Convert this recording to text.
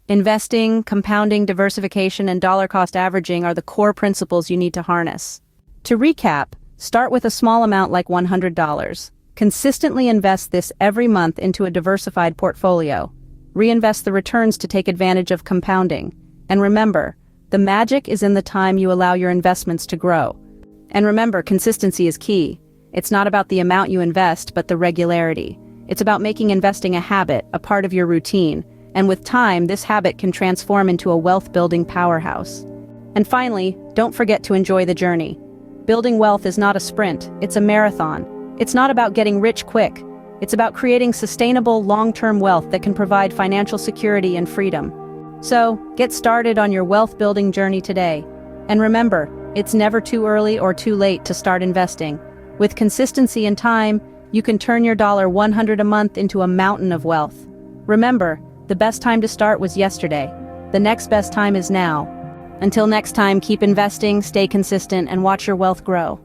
Investing, compounding, diversification, and dollar cost averaging are the core principles you need to harness. To recap, start with a small amount like $100. Consistently invest this every month into a diversified portfolio. Reinvest the returns to take advantage of compounding. And remember, the magic is in the time you allow your investments to grow. And remember, consistency is key. It's not about the amount you invest, but the regularity. It's about making investing a habit, a part of your routine. And with time, this habit can transform into a wealth-building powerhouse. And finally, don't forget to enjoy the journey. Building wealth is not a sprint, it's a marathon. It's not about getting rich quick. It's about creating sustainable, long-term wealth that can provide financial security and freedom. So, get started on your wealth-building journey today. And remember, it's never too early or too late to start investing. With consistency and time, you can turn your $100 a month into a mountain of wealth. Remember, the best time to start was yesterday. The next best time is now. Until next time, keep investing, stay consistent, and watch your wealth grow.